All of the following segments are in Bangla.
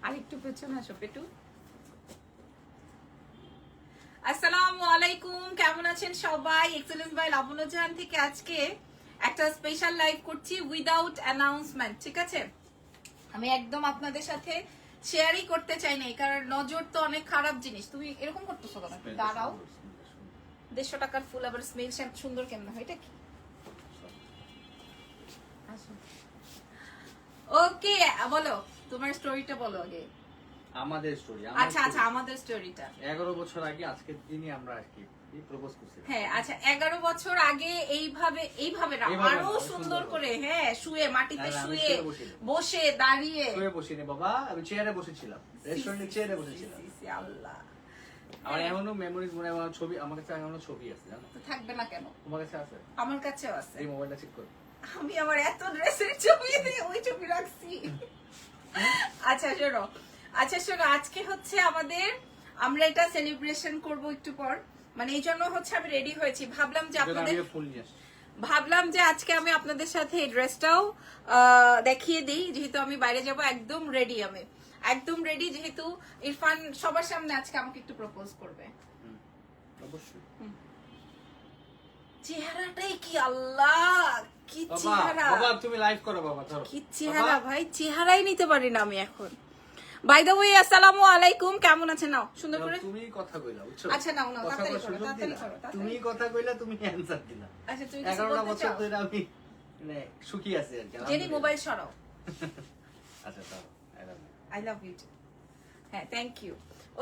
আর একটু পেছনে আসো পেটু। আসসালামু আলাইকুম, কেমন আছেন সবাই? এক্সেলেন্স বাই লাবণ্য জাহান থেকে আজকে একটা স্পেশাল লাইভ করছি উইদাউট অ্যানাউন্সমেন্ট। ঠিক আছে, আমি একদম আপনাদের সাথে শেয়ারই করতে চাই না, কারণ নজর তো অনেক খারাপ জিনিস। তুমি এরকম করতেছো কেন? দাঁড়াও, 150 টাকার ফুল আবার স্মেল সুন্দর কেমন হয়? এটা কি? ওকে, বলো তোমার স্টোরিটা বলো আগে। আমাদের স্টোরি। আচ্ছা আচ্ছা, আমাদের স্টোরিটা 11 বছর আগে আজকের দিনই আমরা আর কি প্রপোজ করছিলাম। হ্যাঁ আচ্ছা, 11 বছর আগে এইভাবে না, আরো সুন্দর করে, হ্যাঁ, শুয়ে মাটিতে শুয়ে বসে দাঁড়িয়ে শুয়ে বসিনি বাবা, আমি চেয়ারে বসেছিলাম, রেস্টুরেন্টের চেয়ারে বসেছিলাম। আল্লাহ, আমার এখনো মেমোরিজ মনে হয়, ছবি আমার কাছে এখনো ছবি আছে, জানো? তো থাকবে না কেন? তোমার কাছে আছে? আমার কাছেও আছে। এই মোবাইলটা চেক করো। আমি আমার এত ড্রেসের ছবি দিয়ে ওই ছবি রাখছি। আচ্ছা শোনো, আজকে হচ্ছে আমরা এটা সেলিব্রেশন করব একটু পর, মানে এই জন্য হচ্ছে আমি রেডি হয়েছি। ভাবলাম যে আজকে আমি আপনাদের সাথে এই ড্রেসটাও দেখিয়ে দিই, যেহেতু আমি বাইরে যাব। একদম রেডি, আমি একদম রেডি, যেহেতু ইরফান সবার সামনে আজকে আমাকে একটু প্রপোজ করবে। অবশ্যই। চেহারাটাই কি আল্লাহ, কি চেহারা! বাবা তুমি লাইভ করো বাবা, ধরো। কি চেহারা ভাই, চেহারাই নিতে পারি না আমি এখন। বাই দ্য ওয়ে, আসসালামু আলাইকুম, কেমন আছেন? নাও সুন্দর করে তুমি কথা কইলা, বুঝছো? আচ্ছা নাও তাড়াতাড়ি করো। তুমি কথা কইলা, তুমি অ্যানসার দিলা। আচ্ছা তুমি কিছু 11টা বলতে বছর চাও? ধরে আমি মানে সুখী আছি আর কি। জেনি মোবাইল সরাও। আচ্ছা দাও, আই লাভ ইউ। হ্যাঁ, thank you.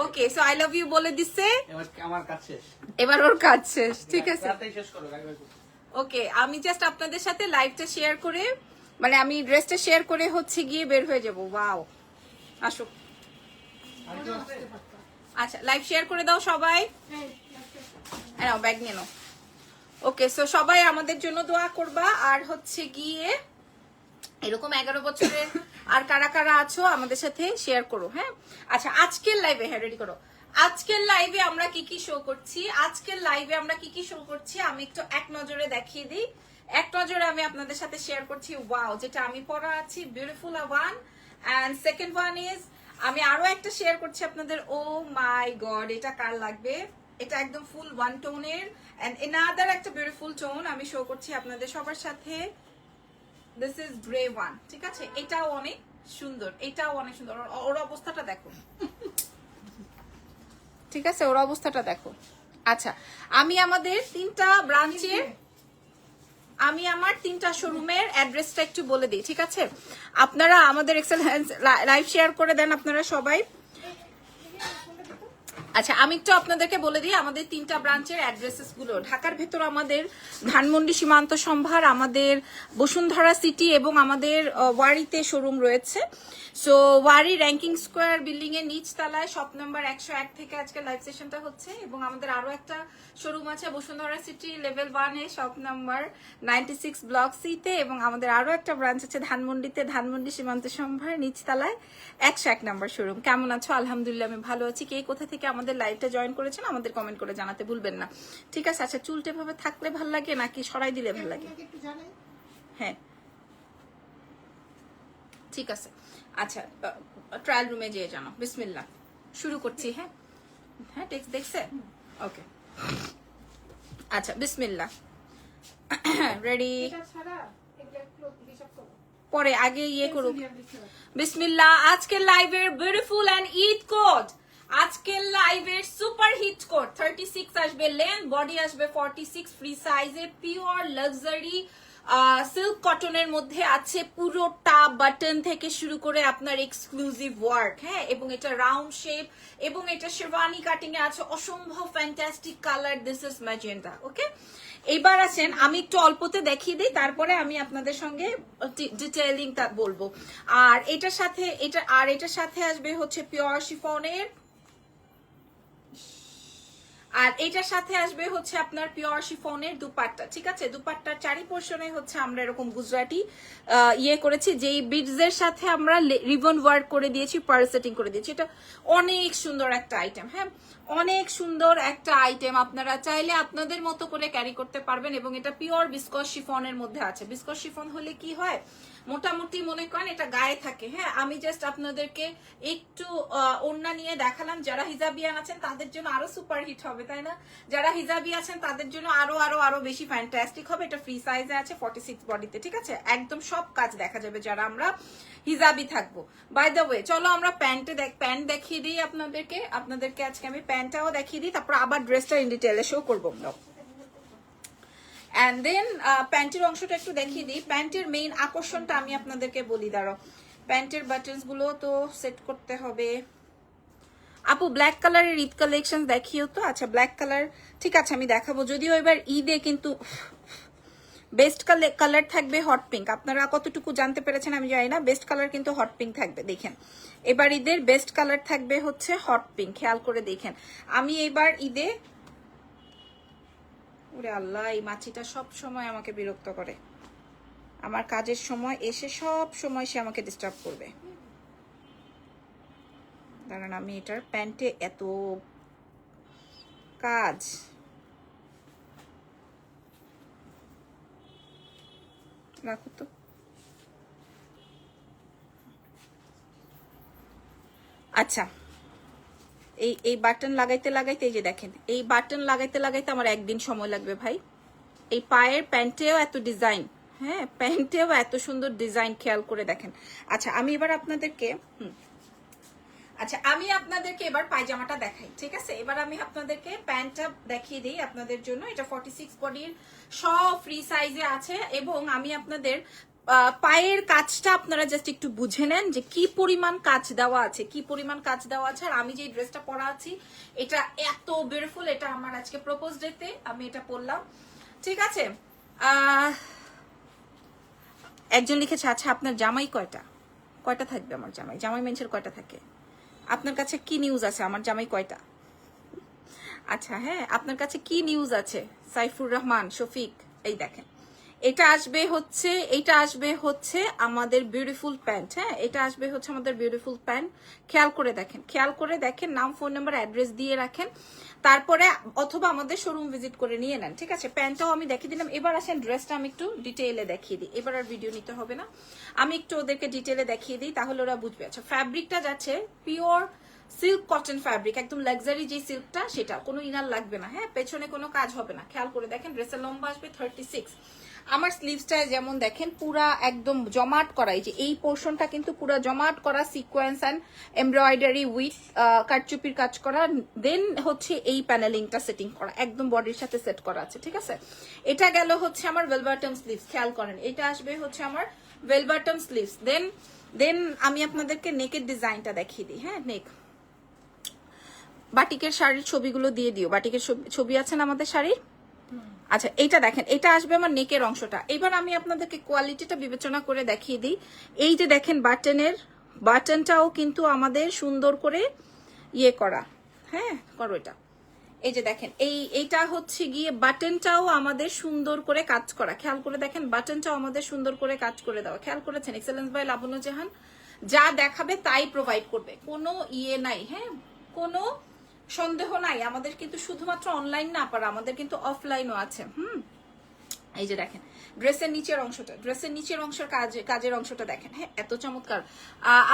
Okay, so I love you বলে দিছে। এবার আমার কাজ শেষ, এবার ওর কাজ শেষ। ঠিক আছে, রাতেই শেষ করো। ওকে, আমি জাস্ট আপনাদের সাথে লাইভটা শেয়ার করে, মানে আমি ড্রেসটা শেয়ার করে হচ্ছে গিয়ে বের হয়ে যাব। ওয়াও, আসো। আচ্ছা, লাইভ শেয়ার করে দাও সবাই। নাও ব্যাগ নিয়ে নাও। ওকে, সো সবাই আমাদের জন্য দোয়া করবা। আর হচ্ছে গিয়ে এরকম 11 বছরের আর কারা কারা আছো আমাদের সাথে শেয়ার করো। হ্যাঁ আচ্ছা, আজকের লাইভে, হ্যাঁ রেডি করো। আজকের লাইভে আমরা কি কি শো করছি, আমি একটু এক নজরে দেখিয়ে দিই। এক নজরে আমি আপনাদের সাথে শেয়ার করছি ওয়াও, যেটা আমি পরা আছি, beautiful one. And second one is, আমি আরো একটা শেয়ার করছি আপনাদের। ও মাই গড, এটা কার লাগবে? এটা একদম ফুল ওয়ান টোনের এন্ড এনাদার একটা বিউটিফুল টোন আমি শো করছি আপনাদের সবার সাথে। This is grey one. ঠিক আছে, এটাও অনেক সুন্দর, ওর অবস্থাটা দেখো। ঠিক আছে, ওর অবস্থাটা দেখো। আচ্ছা, আমি আমাদের আমার 3টা শোরুমের অ্যাড্রেসটা একটু বলে দিই। ঠিক আছে, আপনারা আমাদের এক্সেলেন্স লাইভ শেয়ার করে দেন আপনারা সবাই। আচ্ছা, আমি একটু আপনাদেরকে বলে দিই আমাদের 3টা ব্রাঞ্চের অ্যাড্রেসেস গুলো। ঢাকার ভেতর আমাদের ধানমন্ডি সীমান্ত সম্ভার, আমাদের বসুন্ধরা সিটি এবং আমাদের ওয়ারিতে শোরুম রয়েছে। সো ওয়ারি র্যাঙ্কিং স্কোয়ার বিল্ডিং এর নিচ তলায় শপ নাম্বার 101 থেকে আজকে লাইভ সেশনটা হচ্ছে। এবং আমাদের আরো একটা শোরুম আছে বসুন্ধরা সিটি লেভেল 1 এ শপ নাম্বার 96 ব্লক সি তে। এবং আমাদের আরো একটা ব্রাঞ্চ আছে ধানমন্ডিতে, ধানমন্ডি সীমান্ত সম্ভার নিচ তলায় 101 নাম্বার শোরুম। কেমন আছো? আলহামদুলিল্লাহ আমি ভালো আছি। কে কোথা থেকে আমাদের লাইভটা জয়েন করেছেন আমাদের কমেন্ট করে জানাতে ভুলবেন না। ঠিক আছে, আচ্ছা, চুলটা এভাবে থাকলে ভালো লাগে নাকি সরাই দিলে ভালো লাগে? হ্যাঁ ঠিক আছে, আচ্ছা, ট্রায়াল রুমে যেয়ে জানো। বিসমিল্লাহ, শুরু করছি। হ্যাঁ হ্যাঁ, টেক্সট দেখছে? ওকে, আচ্ছা বিসমিল্লাহ। রেডি? পরে আগে ইয়ে করুক। বিসমিল্লাহ। আজকের লাইভের বিউটিফুল এন্ড ঈদ কোড, আজকের লাইভের সুপার হিট কোড 36 আসবে, লেন্থ বডি আসবে 46, ফ্রি সাইজে, পিওর লাক্সারি সিল্ক কটনের মধ্যে আছে। পুরোটা বাটন থেকে শুরু করে আপনার এক্সক্লুসিভ ওয়ার্ক। হ্যাঁ, এবং এটা রাউন্ড শেপ এবং এটা শেরওয়ানি কাটিং এ আছে। অসম্ভব fantastic colour. This is magenta. Okay, এবার আছেন, আমি একটু অল্পতে দেখিয়ে দিই, তারপরে আমি আপনাদের সঙ্গে ডিটেইলিং বলবো। আর এটার সাথে আসবে হচ্ছে পিওর শিফনের, আর এটার সাথে আসবে হচ্ছে আপনার পিওর শিফনের দুপাট্টা। ঠিক আছে, দুপাট্টার চারি পোর্শনে হচ্ছে আমরা এরকম গুজরাটি ইয়ে করেছি, যেই বিডস এর সাথে আমরা রিবন ওয়ার্ক করে দিয়েছি, পার্ল সেটিং করে দিয়েছি। এটা অনেক সুন্দর একটা আইটেম। হ্যাঁ, অনেক সুন্দর একটা আইটেম, আপনারা চাইলে আপনাদের মতো করে ক্যারি করতে পারবেন। এবং এটা পিওর বিস্কস শিফনের মধ্যে আছে। বিস্কস শিফন হলে কি হয়, মোটামুটি মনে করেন এটা গায়ে থাকে। হ্যাঁ, আমি জাস্ট আপনাদেরকে একটু ওড়না নিয়ে দেখালাম। যারা হিজাবিয়ান আছেন তাদের জন্য আরো সুপার হিট হবে, তাই না? যারা হিজাবি আছেন তাদের জন্য আরো আরো আরো বেশি ফ্যান্টাস্টিক হবে। এটা ফ্রি সাইজে আছে 46 বডিতে, ঠিক আছে? একদম সব কাজ দেখা যাবে যারা আমরা হিজাবি থাকবো। বাই দ্য ওয়ে, চলো আমরা প্যান্ট দেখিয়ে দিই আপনাদেরকে আজকে আমি প্যান্টটাও দেখিয়ে দিই, তারপর আবার ড্রেসটা ইন ডিটেইলে শো করবো আমরা। অ্যান্ড দেন প্যান্টের অংশটা একটু দেখিয়ে দিই। প্যান্টের মেইন আকর্ষণটা আমি আপনাদেরকে বলি, দাঁড়াও। প্যান্টের বাটনস গুলো তো সেট করতে হবে। আপু ব্ল্যাক কালারের ঈদ কালেকশন দেখিও তো। আচ্ছা, ব্ল্যাক কালার ঠিক আছে, আমি দেখাবো। যদিও এবার ঈদে কিন্তু বেস্ট কালার থাকবে হট পিঙ্ক। আপনারা কতটুকু জানতে পেরেছেন আমি জানি না। বেস্ট কালার কিন্তু হট পিঙ্ক থাকবে, দেখেন। এবার ঈদের বেস্ট কালার থাকবে হচ্ছে হট পিঙ্ক, খেয়াল করে দেখেন। আমি এবার ঈদে, ওরে আল্লাহ, এই মাছিটা সব সময় আমাকে বিরক্ত করে। আমার কাজের সময় এসে সব সময় সে আমাকে ডিস্টার্ব করবে। দাঁড়ান, আমি এটার প্যান্টে এত কাজ। রাখো তো। আচ্ছা, এই বাটন লাগাইতে এই যে দেখেন, এই বাটন লাগাইতে আমার একদিন সময় লাগবে ভাই। এই পায়ের প্যান্টেও এত ডিজাইন, হ্যাঁ প্যান্টেও এত সুন্দর ডিজাইন, খেয়াল করে দেখেন। আচ্ছা, আমি এবার আপনাদেরকে এবার পায়জামাটা দেখাই, ঠিক আছে? এবার আমি আপনাদেরকে প্যান্টটা দেখিয়ে দিই আপনাদের জন্য। এটা 46 বডির, সব ফ্রি সাইজে আছে। এবং আমি আপনাদের পায়ের কাজটা আপনারা জাস্ট একটু বুঝে নেন যে কি পরিমাণ কাজ দেওয়া আছে, আর আমি যে ড্রেসটা পরা আছি এটা এত বিউটিফুল। এটা আমার আজকে প্রপোজ ডেতে আমি এটা পরলাম, ঠিক আছে? একজন লিখেছে, আচ্ছা আপনার জামাই কয়টা থাকবে? আমার জামাই মেনসের কয়টা থাকে? আপনার কাছে কি নিউজ আছে আমার জামাই কয়টা? আচ্ছা, হ্যাঁ, আপনার কাছে কি নিউজ আছে? সাইফুর রহমান, শফিক, এই দেখেন, এটা আসবে হচ্ছে আমাদের বিউটিফুল প্যান্ট। হ্যাঁ, এটা আসবে হচ্ছে আমাদের বিউটিফুল প্যান্ট। খেয়াল করে দেখেন, নাম, ফোন নাম্বার, অ্যাড্রেস দিয়ে রাখেন। তারপরে অথবা আমাদের শোরুম ভিজিট করে নিয়ে নেন, ঠিক আছে? প্যান্টটাও আমি দেখিয়ে দিলাম। এবার আসেন ড্রেসটা আমি একটু ডিটেইলে দেখিয়ে দিই। এবার আর ভিডিও নিতে হবে না, আমি একটু ওদেরকে ডিটেইলে দেখিয়ে দিই, তাহলে ওরা বুঝবে। আচ্ছা, ফ্যাব্রিকটা যাচ্ছে পিওর সিল্ক কটন ফ্যাব্রিক, একদম লাক্সারি যে সিল্কটা, সেটা কোনো ইনার লাগবে না। হ্যাঁ, পেছনে কোনো কাজ হবে না। খেয়াল করে দেখেন, ড্রেসের লম্বা আসবে 36। আমার স্লিভসটায় যেমন দেখেন পুরা একদম জমাট করা, এই যে এই পোর্শনটা কিন্তু পুরা জমাট করা, সিকোয়েন্স অ্যান্ড এমব্রয়ডারি উইথ কারচুপির কাজ করা। দেন হচ্ছে এই প্যানেলিংটা সেটিং করা, একদম বডির সাথে সেট করা আছে, ঠিক আছে? এটা গেল হচ্ছে আমার ভেলভাটম স্লিভস, খেয়াল করেন। এটা আসবে হচ্ছে আমার ভেলভাটম স্লিভস। দেন আমি আপনাদেরকে নেকের ডিজাইনটা দেখিয়ে দিই। হ্যাঁ, নেক বাটিকের শাড়ির ছবিগুলো দিয়ে দিও। বাটিকের ছবি আছে না আমাদের শাড়ির? আচ্ছা, এইটা দেখেন, এটা আসবে আমার নেকের অংশটা। এবার আমি আপনাদেরকে কোয়ালিটিটা বিবেচনা করে দেখিয়ে দিই। এই যে দেখেন, বাটনটাও কিন্তু আমাদের সুন্দর করে ইয়ে করা। হ্যাঁ, করো এটা। এই যে দেখেন, এইটা হচ্ছে গিয়ে বাটনটাও আমাদের সুন্দর করে কাজ করা। খেয়াল করে দেখেন, বাটনটাও আমাদের সুন্দর করে কাজ করে দেওয়া। খেয়াল করেছেন? এক্সেলেন্স বাই লাবণ্য জাহান যা দেখাবে তাই প্রোভাইড করবে, কোনো ইয়ে নাই। হ্যাঁ, কোনো সন্দেহ নাই। আমাদের কিন্তু শুধুমাত্র অনলাইন না পারা, আমাদের কিন্তু অফলাইনও আছে। এই যে দেখেন ড্রেসের নিচের অংশের কাজের অংশটা দেখেন। হ্যাঁ, এত চমৎকার।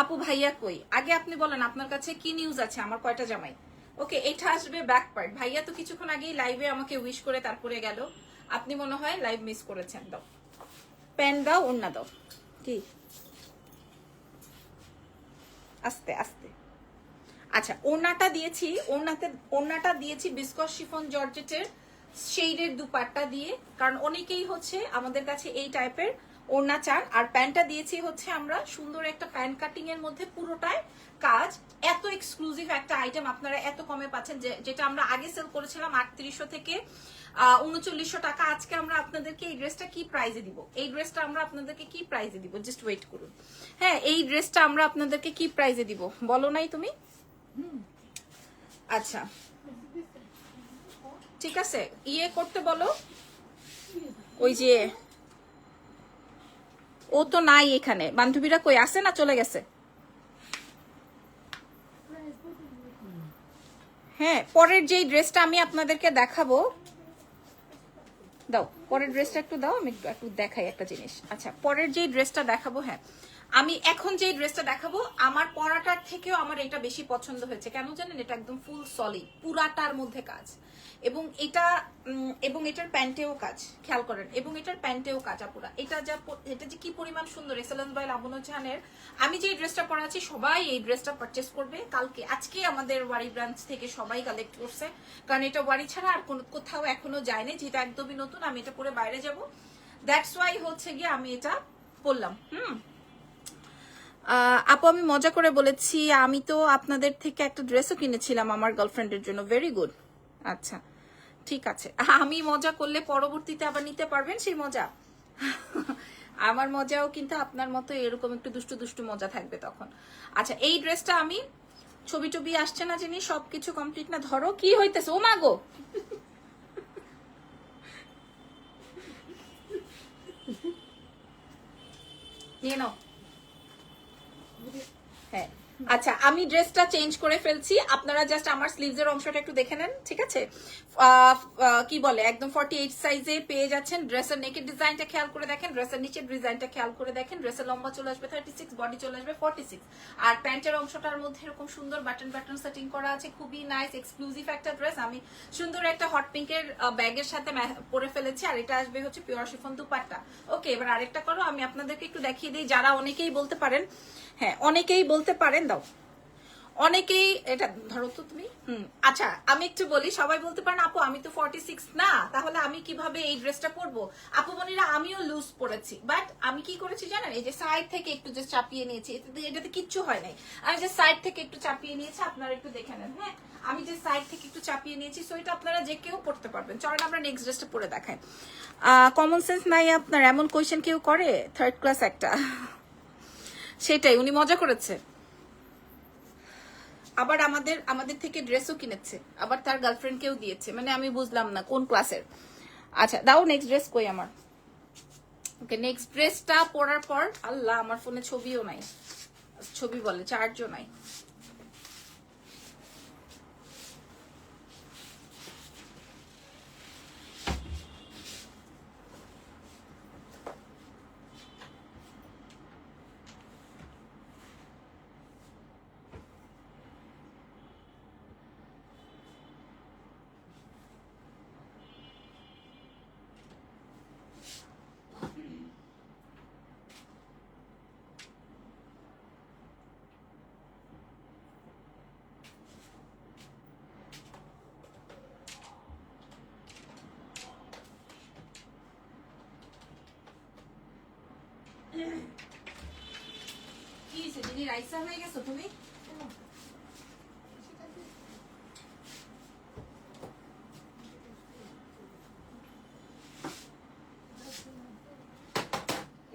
আপু ভাইয়া কই? আগে আপনি বলেন আপনার কাছে কি নিউজ আছে, আমার কয়টা জামাই? ওকে, এটা আসবে ব্যাক পার্ট। ভাইয়া তো কিছুক্ষণ আগেই লাইভে আমাকে উইশ করে তারপরে গেল, আপনি মনে হয় লাইভ মিস করেছেন। দাও পেন, দাও, ওড়না দাও। কি আস্তে আস্তে। আচ্ছা, ওড়নাটা দিয়েছি বিস্কস শিফন জর্জেটের শেডের দুপাট্টা দিয়ে, কারণ অনেকেই হচ্ছে আমাদের কাছে এই টাইপের ওড়না চান। আর প্যান্টটা দিয়েছি হচ্ছে আমরা সুন্দর একটা প্যান্ট কাটিং এর মধ্যে, পুরোটাই কাজ। এত এক্সক্লুসিভ একটা আইটেম আপনারা এত কমে পাচ্ছেন, যেটা আমরা আগে সেল করেছিলাম 3800 থেকে 3900 টাকা। আজকে আমরা আপনাদেরকে এই ড্রেসটা কি প্রাইজে দিব, জাস্ট ওয়েট করুন। হ্যাঁ, এই ড্রেসটা আমরা আপনাদেরকে কি প্রাইজে দিব বলো নাই তুমি? আচ্ছা, ঠিক আছে, ইয়ে করতে বলো। ওই যে ও তো নাই এখানে, বান্ধবীরা কই, আছে না চলে গেছে? হ্যাঁ, পরের যেই ড্রেসটা আমি আপনাদেরকে দেখাবো, দাও পরের ড্রেসটা একটু দাও, আমি একটু একটু দেখাই একটা জিনিস। আচ্ছা পরের যে ড্রেসটা দেখাবো, হ্যাঁ আমি এখন যে ড্রেসটা দেখাবো আমার পরাটার থেকেও আমার এটা বেশি পছন্দ হয়েছে। কেন জানেন? এটা একদম ফুল সলিড, পুরাটার মধ্যে কাজ, এবং এটা এবং এটার প্যান্টেও কাজ, খেয়াল করেন, এবং এটার প্যান্টেও কাজ আপুরা। এটা যে কি পরিমাণ সুন্দর। এক্সেলেন্স বাই লাবণ্য জাহানের আমি যে ড্রেসটা পরাচ্ছি সবাই এই ড্রেসটা পারচেস করবে কালকে। আজকে আমাদের ওয়ারি ব্রাঞ্চ থেকে সবাই কালেক্ট করছে, কারণ এটা ওয়ারি ছাড়া আর কোথাও এখনো যায়নি, যেটা একদমই নতুন। আমি এটা পরে বাইরে যাব, দ্যাটস ওয়াই হচ্ছে গিয়ে আমি এটা পরলাম। আপু আমি মজা করে বলেছি, আমি তো আপনাদের থেকে একটা ড্রেসও কিনেছিলাম আমার গার্লফ্রেন্ডের জন্য। Very good. আচ্ছা ঠিক আছে, আমি মজা করলে পরবর্তীতে আবার নিতে পারবেন সেই মজা। আমার মজাও কিন্তু আপনার মতো এরকম একটু দুষ্টু দুষ্টু মজা থাকবে তখন। আচ্ছা এই ড্রেসটা আমি ছবি টবি আসছে না জিনিস, সবকিছু কমপ্লিট না। ধরো কি হইতেছে, ও মাগো নিয়ে নাও। হ্যাঁ আচ্ছা আমি ড্রেসটা চেঞ্জ করে ফেলছি, আপনারা জাস্ট আমার স্লিভস এর অংশটা একটু দেখে নেন, ঠিক আছে? কি বলে একদম 48 সাইজে পেয়ে যাচ্ছেন। ড্রেসের নেকের ডিজাইনটা খেয়াল করে দেখেন, ড্রেসের নিচের ডিজাইনটা খেয়াল করে দেখেন। ড্রেসের লম্বা চলে আসবে 36, বডি চলে আসবে 46, আর প্যান্টের অংশটার মধ্যে এরকম সুন্দর বাটন বাটন সেটিং করা আছে। খুবই নাইস এক্সক্লুসিভ একটা ড্রেস। আমি সুন্দর একটা হট পিঙ্কের ব্যাগের সাথে পরে ফেলেছি, আর এটা আসবে হচ্ছে পিওর শিফন দুপাট্টা। ওকে এবার আরেকটা করো, আমি আপনাদেরকে একটু দেখিয়ে দিই। যারা অনেকেই বলতে পারেন, হ্যাঁ অনেকেই বলতে পারেন, দাও অনেকেই এটা ধরো তো তুমি। আচ্ছা আমি একটু বলি, সবাই বলতে পারেন আপু আমি তো 46 না, তাহলে আমি কিভাবে এই ড্রেসটা পরবো? আপু মনিরা আমিও লুজ পরেছি, বাট আমি কি করেছি জানেন? এই যে সাইড থেকে একটু যে চাপিয়ে নিয়েছি, এটাতে কিচ্ছু হয় নাই। আমি যে সাইড থেকে একটু চাপিয়ে নিয়েছি, আপনারা একটু দেখে নেন। হ্যাঁ আমি যে সাইড থেকে একটু চাপিয়ে নিয়েছি, সো এটা আপনারা যে কেউ পড়তে পারবেন। চলেন আমরা নেক্সট ড্রেসটা পরে দেখাই। কমন সেন্স নাই আপনার, এমন কোয়েশ্চেন কেউ করে? থার্ড ক্লাস একটা। সেটাই, উনি মজা করেছে। আবার আমাদের থেকে ড্রেসও কিনেছে, আবার তার গার্লফ্রেন্ডকেও দিয়েছে, মানে আমি বুঝলাম না কোন ক্লাসের। আচ্ছা দাও নেক্সট ড্রেস কই আমার। ওকে নেক্সট ড্রেসটা পরার পর, আল্লাহ আমার ফোনে ছবিও নাই, ছবি বলে চার্জও নাই। কি দিদি রাইসা হয়ে গেছো তুমি?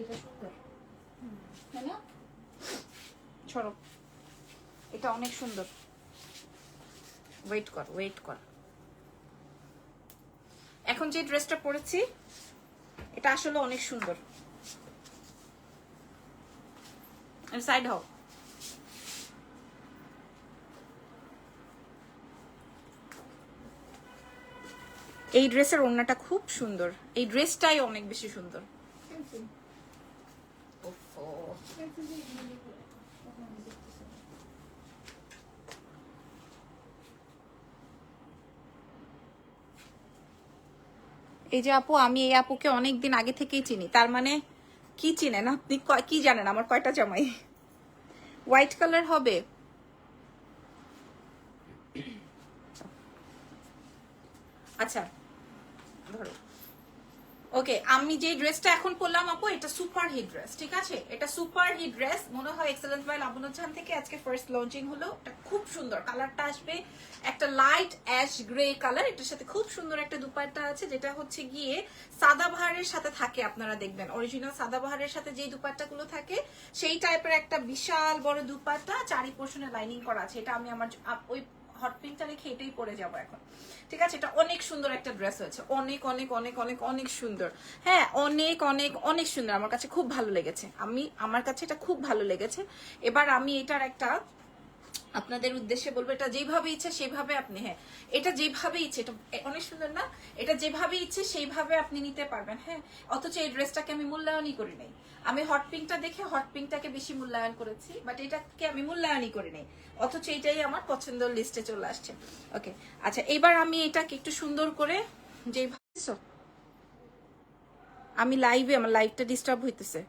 এটা সুন্দর তাই না? ছড়ো, এটা অনেক সুন্দর। ওয়েট কর ওয়েট কর, এখন যে ড্রেসটা পরেছি এটা আসলে অনেক সুন্দর। সাইড হও। এই ড্রেসের ওড়নাটা খুব সুন্দর, এই ড্রেসটাই অনেক বেশি সুন্দর। এই যে আপু, আমি এই আপুকে অনেকদিন আগে থেকেই চিনি। তার মানে কি চিনেন আপনি? কি জানেন আমার কয়টা জামাই? হোয়াইট কালার হবে। আচ্ছা ধরো। ওকে আমি যে ড্রেসটা এখন পরলাম আপু, এটা সুপার হিট ড্রেস, ঠিক আছে? এটা সুপার হিট ড্রেস, মনে হয় এক্সেলেন্স বাই লাবণ্য জাহান থেকে আজকে ফার্স্ট লঞ্চিং হলো। এটা খুব সুন্দর, কালারটা আসবে একটা লাইট অ্যাশ গ্রে কালার। এটার সাথে খুব সুন্দর একটা দুপাট্টা আছে, যেটা হচ্ছে গিয়ে সাদাবাহারের সাথে থাকে। আপনারা দেখবেন অরিজিনাল সাদাবাহারের সাথে যে দুপাট্টাগুলো থাকে সেই টাইপের একটা বিশাল বড় দুপাট্টা, চারি পোর্শনে লাইনিং করা আছে। এটা আমি আমার ওই হট পিঙ্কটা রেখে এটাই পরে যাবো এখন, ঠিক আছে? এটা অনেক সুন্দর একটা ড্রেস হয়েছে, অনেক অনেক অনেক অনেক অনেক সুন্দর। হ্যাঁ অনেক অনেক অনেক সুন্দর, আমার কাছে খুব ভালো লেগেছে। আমার কাছে এটা খুব ভালো লেগেছে। এবার আমি এটার একটা আপনাদের উদ্দেশ্যে বলবো, এটা যেভাবে ইচ্ছে সেইভাবে আপনি, হ্যাঁ এটা যেভাবে ইচ্ছে, এটা অনেক সুন্দর না, এটা যেভাবে ইচ্ছে সেইভাবে আপনি নিতে পারবেন। হ্যাঁ, অথচ এই ড্রেসটাকে আমি মূল্যায়নই করি নাই। আমি হট পিঙ্কটা দেখে হট পিঙ্কটাকে বেশি মূল্যায়ন করেছি, বাট এটাকে আমি মূল্যায়নই করি নাই, অথচ এটাই আমার পছন্দের লিস্টে চলে আসছে। ওকে, আচ্ছা এবার আমি এটাকে একটু সুন্দর করে, যেভাবে আমি লাইভে, আমার লাইভটা ডিস্টার্ব হইতেছে।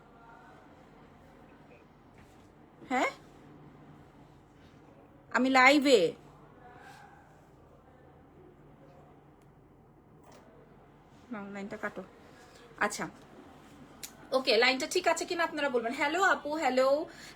হ্যাঁ আমি লাইভে, লাইনটা কাটো। আচ্ছা ওকে, লাইনটা ঠিক আছে কিনা আপনারা বলবেন। হ্যালো আপু, হ্যালো,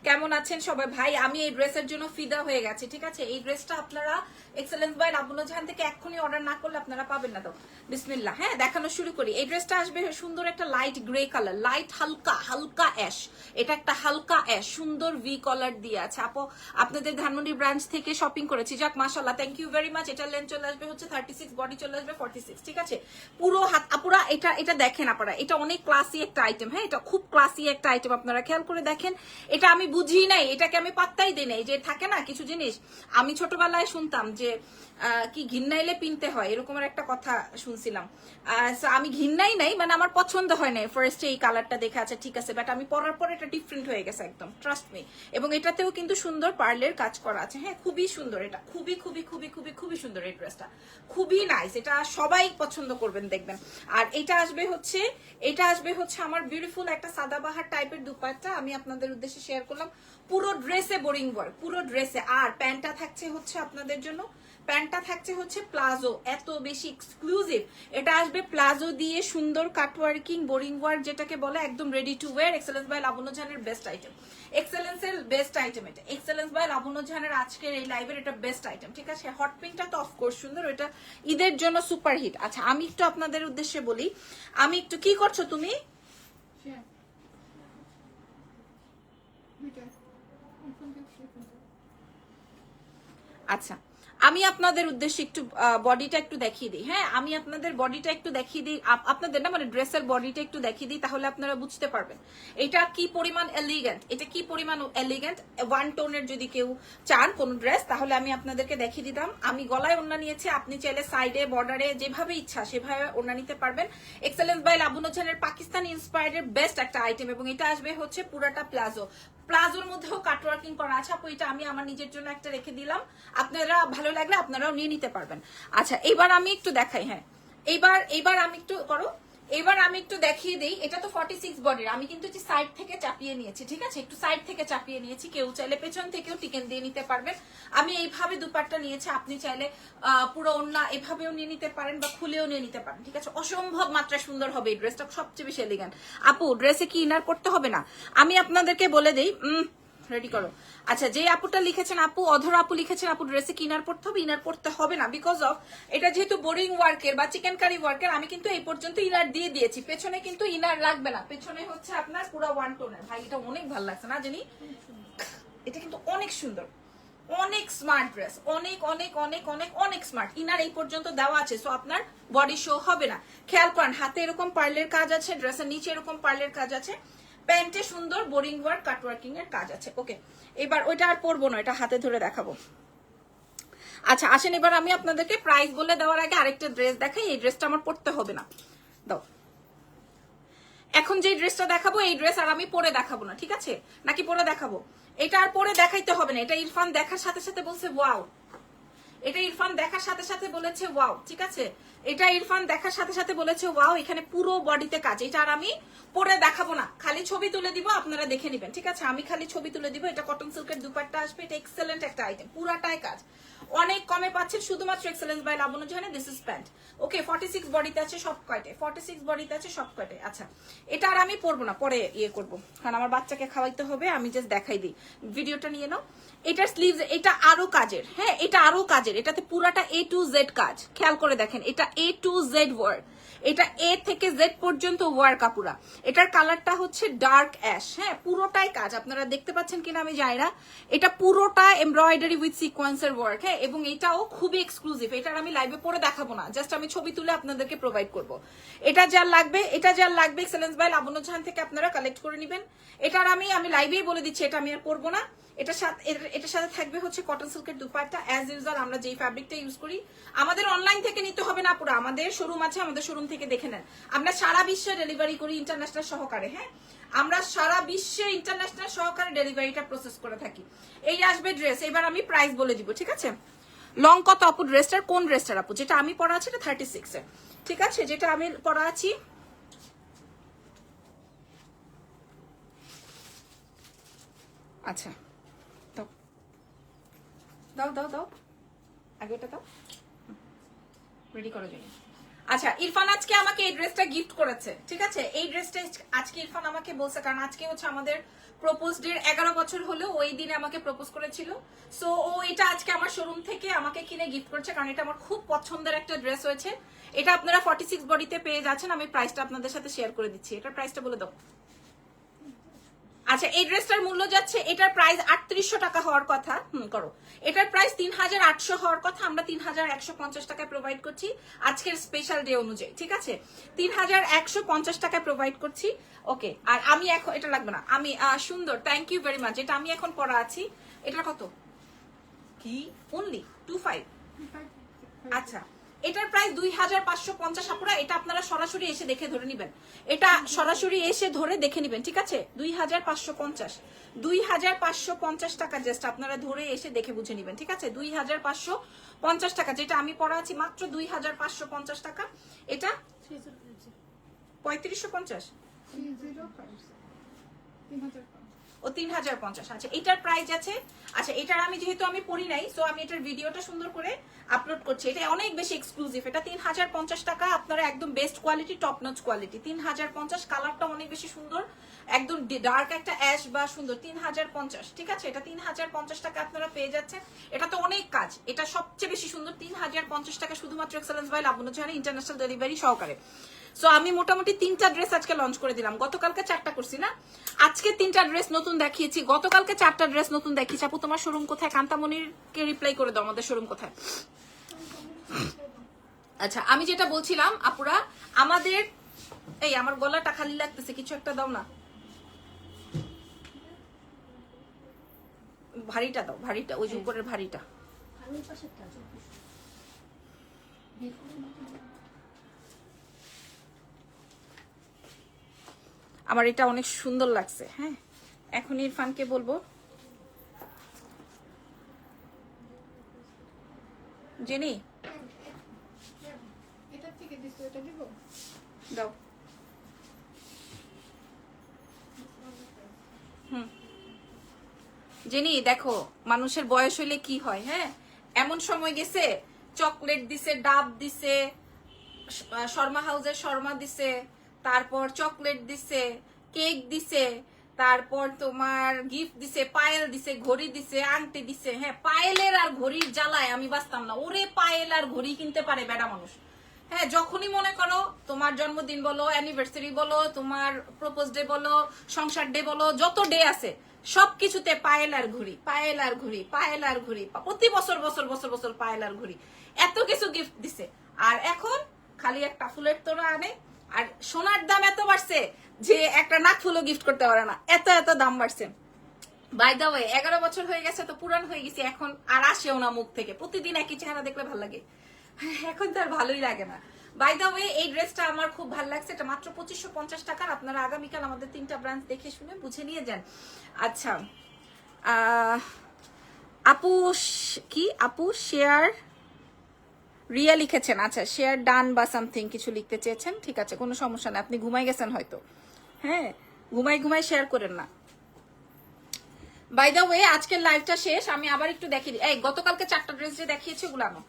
কেমন আছেন সবাই? ভাই আমি এই ড্রেসের জন্য ফিদা হয়ে গেছি, ঠিক আছে? এই ড্রেসটা আপনারা এক্সেলেন্স বাই লাবণ্য জাহান থেকে এক্ষুনি অর্ডার না করলে আপনারা পাবেন না। তো বিসমিল্লাহ, হ্যাঁ দেখানো শুরু করি। এই ড্রেসটা আসবে সুন্দর একটা লাইট গ্রে কালার, লাইট হালকা হালকা অ্যাশ, এটা একটা হালকা অ্যাশ, সুন্দর ভি কলার দিয়ে আছে। আপু আপনাদের ধানমন্ডি ব্রাঞ্চ থেকে শপিং করেছি, যাক মাশাআল্লাহ, থ্যাংক ইউ ভেরি মাচ। এটা লেন্থ চলে আসবে হচ্ছে 36, বডি চলে আসবে 46, ঠিক আছে? পুরো হাত আপুরা, এটা দেখেন আপনারা, এটা অনেক ক্লাসি একটা আইটেম। হ্যাঁ, এটা খুব ক্লাসি একটা আইটেম, আপনারা খেয়াল করে দেখেন। এটা আমি বুঝি নাই, এটাকে আমি পাত্তাই দিই নাই। যে থাকে না কিছু জিনিস, আমি ছোটবেলায় শুনতাম যে কি ঘিন্নাইলে পিনতে হয়, এরকমের একটা কথা শুনছিলাম। আমি ঘিন্নাই নাই, মানে আমার পছন্দ হয় নাই ফার্স্টে এই কালারটা দেখে, আছে ঠিক আছে, বাট আমি পরার পর এটা ডিফারেন্ট হয়ে গেছে একদম, ট্রাস্ট মি। এবং এটাতেও কিন্তু সুন্দর পার্লের কাজ করা আছে। হ্যাঁ, খুবই সুন্দর, এটা খুবই খুবই খুবই খুবই খুবই সুন্দর এই ড্রেসটা, খুবই নাইস, এটা সবাই পছন্দ করবেন দেখবেন। আর এটা আসবে হচ্ছে আমার বিউটিফুল একটা সাদাবাহার টাইপের দুপাট্টা, আমি আপনাদের উদ্দেশ্যে শেয়ার করলাম। পুরো ড্রেসে বোরিং ওয়ার্ক, পুরো ড্রেসে। আর প্যান্টটা থাকছে হচ্ছে আপনাদের জন্য, প্যান্টটা থাকছে হচ্ছে প্লাজো, এত বেশি এক্সক্লুসিভ। এটা আসবে প্লাজো দিয়ে, সুন্দর কাটওয়ার্কিং বোরিং ওয়ার্ক যেটাকে বলে, একদম ready to wear. Excellence by Labonno জাহানের বেস্ট আইটেম, এক্সেলেন্সের বেস্ট আইটেম এটা, এক্সেলেন্স বাই লাবণ্য জাহানের আজকের এই লাইভের এটা বেস্ট আইটেম, ঠিক আছে? হট পিঙ্কটা তো অফকোর্স সুন্দর, এটা ঈদের জন্য সুপার হিট। আচ্ছা আমি একটু আপনাদের উদ্দেশ্যে বলি, আমি একটু, কি করছো তুমি? আচ্ছা আমি আপনাদের উদ্দেশ্যে একটু বডিটা একটু দেখিয়ে দিই। হ্যাঁ, আমি আপনাদের বডিটা একটু দেখিয়ে দিই, আপনাদের না মানে ড্রেসের বডিটা একটু দেখিয়ে দিই, তাহলে আপনারা বুঝতে পারবেন এটা কি পরিমাণ এলিগেন্ট, এটা কি পরিমাণ এলিগেন্ট। ওয়ান টোনের যদি কেউ চান কোন ড্রেস, তাহলে আমি আপনাদেরকে দেখিয়ে দিতাম। আমি গলায় ওড়না নিয়েছি, আপনি চাইলে সাইডে বর্ডারে যেভাবে ইচ্ছা সেভাবে ওড়না নিতে পারবেন। এক্সেলেন্স বাই লাবণ্য জাহানের পাকিস্তানি ইন্সপায়ার্ডের বেস্ট একটা আইটেম, এবং এটা আসবে হচ্ছে পুরাটা প্লাজো, প্লাজোর মধ্যেও কাটওয়ার্কিং করা আছে। আপু এটা আমি আমার নিজের জন্য একটা রেখে দিলাম, আপনারা ভালো লাগলে আপনারাও নিয়ে নিতে পারবেন। আচ্ছা এবার আমি একটু দেখাই, হ্যাঁ এইবার আমি একটু করো, এবার আমি একটু দেখিয়ে দিই। এটা তো 46 বডির, আমি কিন্তু সাইড থেকে চাপিয়ে নিয়েছি, ঠিক আছে? একটু সাইড থেকে চাপিয়ে নিয়েছি, কেউ চাইলে পেছন থেকেও টিকেন দিয়ে নিতে পারবেন। আমি এইভাবে দুপাট্টা নিয়েছি, আপনি চাইলে পুরো ওড়না এভাবেও নিয়ে নিতে পারেন বা খুলেও নিয়ে নিতে পারেন, ঠিক আছে? অসম্ভব মাত্রা সুন্দর হবে এই ড্রেসটা, সবচেয়ে বেশি এলিগেন্ট। আপু ড্রেসে কি ইনার করতে হবে না? আমি আপনাদেরকে বলে দেই, রেডি করো। আচ্ছা যে আপুটা লিখেছেন, আপু অধরা আপু লিখেছেন, আপু ড্রেসে কি ইনার পড়তে হবে? ইনার পড়তে হবে না, বিকজ অফ এটা যেহেতু বোরিং ওয়ার্কের বা চিকেন কারি ওয়ার্কের, আমি কিন্তু এই পর্যন্ত ইনার দিয়ে দিয়েছি, পেছনে কিন্তু ইনার লাগবে না। পেছনে হচ্ছে আপনার পুরো ওয়ান টোনের। ভাই এটা অনেক ভালো লাগছে না জানি, এটা কিন্তু অনেক সুন্দর, অনেক স্মার্ট ড্রেস, অনেক অনেক অনেক অনেক অনেক স্মার্ট। ইনার এই পর্যন্ত দেওয়া আছে, সো আপনার বডি শো হবে না। খেয়াল করেন হাতে এরকম পার্লের কাজ আছে, ড্রেসের নিচে এরকম পার্লের কাজ আছে, প্যান্টে সুন্দর বোরিং ওয়ার্ক কাটওয়ার্কিং এর কাজ আছে। ওকে এবার ওইটা আর পরবো না, এটা হাতে ধরে দেখাবো। আচ্ছা আসেন এবার আমি আপনাদেরকে প্রাইস বলে দেওয়ার আগে আরেকটা ড্রেস দেখাই, এই ড্রেসটা আমার পরতে হবে না। দাও, এখন যে ড্রেসটা দেখাবো এই ড্রেস আর আমি পরে দেখাবো না, ঠিক আছে? নাকি পরে দেখাবো? এটা আর পরে দেখাইতে হবে না, এটা ইরফান দেখার সাথে সাথে বলছে ওয়াও, এটা ইরফান দেখার সাথে সাথে বলেছে ওয়াও, ঠিক আছে? এটা ইরফান দেখার সাথে সাথে বলেছে ওয়াও, এখানে পুরো বডিতে কাজ। এটা আর আমি পরে দেখাবো না, খালি ছবি তুলে দিব, আপনারা দেখে নেবেন, ঠিক আছে? আমি খালি ছবি তুলে দিব। এটা কটন সিল্কের দুপাট্টা আসবে, এটা এক্সেলেন্ট একটা আইটেম, পুরাটাই কাজ, অনেক কমে পাচ্ছেন শুধুমাত্র এক্সেলেন্স বাই লাবণ্য জাহানে। দিস ইজ প্যান্ট, ওকে 46 বডিতে আছে সব কয়টে, 46 বডিতে আছে সব কয়টে। আচ্ছা এটা আর আমি পরবো না, পরে ইয়ে করবো, কারণ আমার বাচ্চাকে খাওয়াইতে হবে। আমি জাস্ট দেখাই দিই, ভিডিওটা নিয়ে নাও। এটার স্লিভস এটা আরো কাজের, হ্যাঁ এটা আরো কাজের, এটাতে পুরাটা A to Z কাজ, খেয়াল করে দেখেন, এটা A to Z ওয়ার্ক, এটা A থেকে Z পর্যন্ত ওয়ার্ক আপুরা। এটার কালারটা হচ্ছে ডার্ক অ্যাশ, হ্যাঁ পুরোটাই কাজ, আপনারা দেখতে পাচ্ছেন কিনা আমি জানি না। এটা পুরোটা এমব্রয়ডারি উইথ সিকোয়েন্সের ওয়ার্ক, হ্যাঁ, এবং এটাও খুবই এক্সক্লুসিভ। এটার আমি লাইভে পরে দেখাবো না, জাস্ট আমি ছবি তুলে আপনাদেরকে প্রোভাইড করব। এটা যার লাগবে এক্সেলেন্স বাই লাবণ্য জাহান থেকে আপনারা কালেক্ট করে নেবেন। এটার আমি লাইভেই বলে দিচ্ছি, এটা আমি আর পরবো না। এটার সাথে থাকবে হচ্ছে কটন সিল্কের দুপাট্টা। অ্যাজ ইউজুয়াল আমরা যেই ফ্যাব্রিকটা ইউজ করি, আমাদের অনলাইন থেকে নিতে হবে না পুরো, আমাদের শোরুম আছে, আমাদের শোরুম থেকে দেখে নেন। আমরা সারা বিশ্বে ডেলিভারি করি ইন্টারন্যাশনাল সহকারে। হ্যাঁ, আমরা সারা বিশ্বে ইন্টারন্যাশনাল সহকারে ডেলিভারিটা প্রসেস করে থাকি। এই আসবে ড্রেস, এবার আমি প্রাইস বলে দিব, ঠিক আছে? লং কত আপু ড্রেসটার? কোন ড্রেসটার আপু? যেটা আমি পরা আছি এটা 36 এর, ঠিক আছে? যেটা আমি পরা আছি আচ্ছা দাও দাও দাও দাও, আগে এটা দাও, রেডি করার জন্য। আচ্ছা, ইরফান আজকে আমাকে এই ড্রেসটা গিফট করেছে, ঠিক আছে? এই ড্রেসটা আজকে ইরফান আমাকে বলছে, কারণ আজকে হচ্ছে আমাদের প্রপোজ ডের 11 বছর হলো, ওই দিনে আমাকে প্রপোজ করেছিল। সো ও এটা আজকে আমার শোরুম থেকে আমাকে কিনে গিফট করছে, কারণ এটা আমার খুব পছন্দের একটা ড্রেস হয়েছে। এটা আপনারা 46 বডিতে পেয়ে যাচ্ছেন। আমি প্রাইসটা আপনাদের সাথে শেয়ার করে দিচ্ছি। এটার প্রাইসটা বলে দাও। আচ্ছা, এই ড্রেসটার মূল্য যাচ্ছে, এটার প্রাইস 3800 টাকা হওয়ার কথা। করো, এটার প্রাইস 3800 হওয়ার কথা, আমরা 3150 টাকায় প্রোভাইড করছি আজকের স্পেশাল ডে অনুযায়ী, ঠিক আছে? 3150 টাকায় প্রোভাইড করছি। ওকে, আর আমি এখন এটা লাগবে না, আমি সুন্দর, থ্যাংক ইউ ভেরি মাচ। এটা আমি এখন পরা আছি, এটার কত কি? অনলি 25। আচ্ছা, এটার প্রাইস 2550 আপুরা। এটা আপনারা সরাসরি এসে দেখে ধরে নিবেন, এটা সরাসরি এসে ধরে দেখে নিবেন, ঠিক আছে? 2550 টাকা জাস্ট আপনারা ধরে এসে দেখে বুঝে নিবেন, ঠিক আছে? 2550 টাকা, যেটা আমি পড়া আছি মাত্র 2550 টাকা। এটা 3550 ও 3050। আচ্ছা, এটার প্রাইস আছে। আচ্ছা, এটার আমি যেহেতু আমি পড়ি নাই, সো আমি এটার ভিডিওটা সুন্দর করে আপলোড করছি। এটা অনেক বেশি এক্সক্লুসিভ। এটা 3050 টাকা, আপনারা একদম best quality, top notch quality. 3050, কালারটা অনেক বেশি সুন্দর, একদম ডার্ক একটা অ্যাশ বা সুন্দর। 3050, ঠিক আছে? এটা 3050 টাকা আপনারা পেয়ে যাচ্ছেন। এটা তো অনেক কাজ, এটা সবচেয়ে বেশি সুন্দর। 3050 টাকা শুধুমাত্র excellence by Labanya Jahan international delivery সহকারে। সো আমি মোটামুটি 3টা ড্রেস আজকে লঞ্চ করে দিলাম। গতকালকে 4টা করছি না, আজকে 3টা ড্রেস নতুন দেখিয়েছি, গতকালকে 4টা ড্রেস নতুন দেখিয়েছি। আপু তোমার শোরুম কোথায়? কান্তামণিরকে রিপ্লাই করে দাও, আমাদের শোরুম কোথায়? আচ্ছা, আমি যেটা বলছিলাম আপুরা, আমাদের এই আমার গলাটা খালি লাগতেছে, কিছু একটা দাও না, ভারীটা দাও, ভারীটা, ওই যে উপরের ভারীটা। আমার এটা অনেক সুন্দর লাগছে। হ্যাঁ, এখন ইরফানকে বলবো, জেনি দাও। জেনি দেখো, মানুষের বয়স হইলে কি হয়, হ্যাঁ, এমন সময় গেছে, চকলেট দিছে, ডাব দিছে, শর্মা হাউসের শর্মা দিছে, তারপর চকলেট দিছে, কেক দিছে, তারপর তোমার গিফট দিছে, পায়েল দিছে, ঘড়ি দিছে, আংটি দিছে। হ্যাঁ, পায়েলের আর ঘড়ির জ্বালায় আমি বাঁচতাম না। ওরে পায়েল আর ঘড়ি কিনতে পারে বেড়া মানুষ। হ্যাঁ, যখনই মনে করো তোমার জন্মদিন বলো, অ্যানিভার্সারি বলো, তোমার প্রপোজ ডে বলো, সংসার ডে বলো, যত ডে আছে সবকিছুতে পায়েল আর ঘড়ি, পায়েল আর ঘড়ি, পায়েল আর ঘড়ি, প্রতি বছর বছর বছর বছর পায়েল আর ঘড়ি, এত কিছু গিফট দিছে। আর এখন খালি একটা ফুলের তোড়া আনে, আর সোনার দাম এত বাড়ছে যে একটা নাক ফুলও গিফট করতে পারে না, এত এত দাম বাড়ছে। বাই দা ওয়ে, 11 বছর হয়ে গেছে তো পুরান হয়ে গেছি এখন, আর আসেও না মুখ থেকে। প্রতিদিন একই চেহারা দেখলে ভালো লাগে, এখন তো আর ভালোই লাগে না। বাই দা ওয়ে, এই ড্রেসটা আমার খুব ভালো লাগছে। এটা মাত্র 2550 টাকার। আপনারা আগামীকাল আমাদের 3টা ব্রাঞ্চ দেখে শুনে বুঝে নিয়ে যান। আচ্ছা, আপু কি আপু শেয়ার রিয়া লিখেছেন। আচ্ছা, শেয়ার ডান বা সামথিং কিছু লিখতে চেয়েছেন, ঠিক আছে, কোনো সমস্যা নেই। আপনি ঘুমাই গেছেন হয়তো। হ্যাঁ, ঘুমাই ঘুমাই শেয়ার করেন না। বাই দা ওয়ে, আজকের লাইভটা শেষ, আমি আবার একটু দেখিয়ে দিই। এই গতকালকে 4টা ড্রেস যে দেখিয়েছি ওগুলো আনো।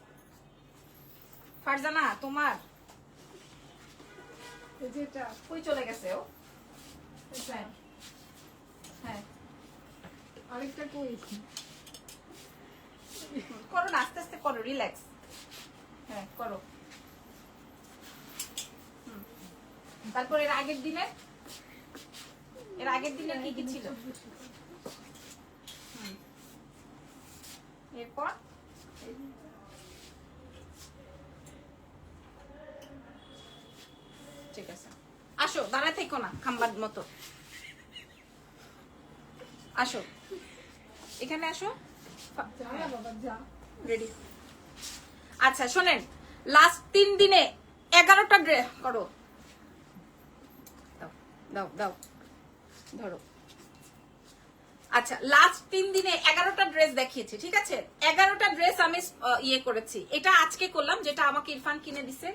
ফারজানা তোমার কই চলে গেছে ও? হ্যাঁ, আরেকটা কই? করো না, আস্তে আস্তে করো, রিল্যাক্স। হ্যাঁ, করো। তারপর এর আগের দিনে কি কি ছিল? এরপর ঠিক আছে, আসো, দাঁড়ায় থেকো না খাম্বার মতো, আসো। এখানে আসো, যা না বাবা যা। রেডি। আচ্ছা শোনেন, লাস্ট 3 দিনে 11টা ড্রেস করো, দাও দাও দাও ধরো। আচ্ছা লাস্ট 3 দিনে 11টা ড্রেস দেখিয়েছি, ঠিক আছে? 11টা ড্রেস আমি ইয়ে করেছি। এটা আজকে করলাম, যেটা আমাকে ইরফান কিনে দিছে।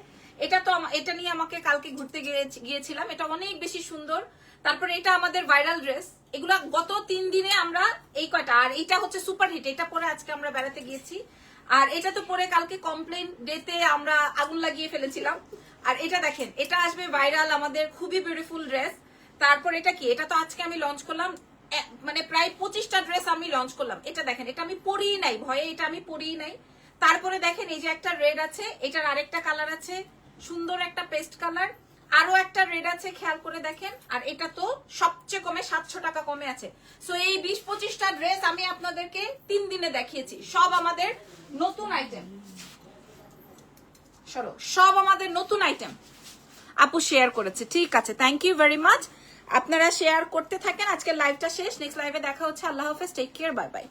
এটা তো এটা নিয়ে আমাকে কালকে ঘুরতে গিয়েছিলাম, এটা অনেক বেশি সুন্দর। তারপরে এটা আমাদের ভাইরাল ড্রেস, এগুলা গত 3 দিনে আমরা এই কয়টা। আর এটা হচ্ছে সুপার হিট, এটা পরে আজকে আমরা বেড়াতে গিয়েছি। আর এটা তো পরে কালকে কমপ্লেন ডেতে আমরা আগুন লাগিয়ে ফেলেছিলাম। আর এটা দেখেন, এটা আসবে ভাইরাল, আমাদের খুবই বিউটিফুল ড্রেস। তারপর এটা কি, এটা তো আজকে আমি লঞ্চ করলাম, মানে প্রায় 25টা ড্রেস আমি লঞ্চ করলাম। এটা দেখেন, এটা আমি পরিই নাই, ভয়ে এটা আমি পরিই নাই। তারপরে দেখেন এই যে একটা রেড আছে, এটার আরেকটা কালার আছে, সুন্দর একটা পেস্ট কালার। আরো একটা রেড আছে, খেয়াল করে দেখেন। আর এটা তো সবচেয়ে কমে 700 টাকা কমে আছে। সো এই 20-25টা ড্রেস আমি আপনাদেরকে 3 দিনে দেখিয়েছি, সব আমাদের নতুন আইটেম। সরো, সব আমাদের নতুন আইটেম আপু শেয়ার করেছে। ঠিক আছে, থ্যাংক ইউ ভেরি মাচ। আপনারা শেয়ার করতে থাকেন। আজকে লাইভটা শেষ, নেক্সট লাইভে দেখা হচ্ছে। আল্লাহ হাফেজ, টেক কেয়ার, বাই বাই।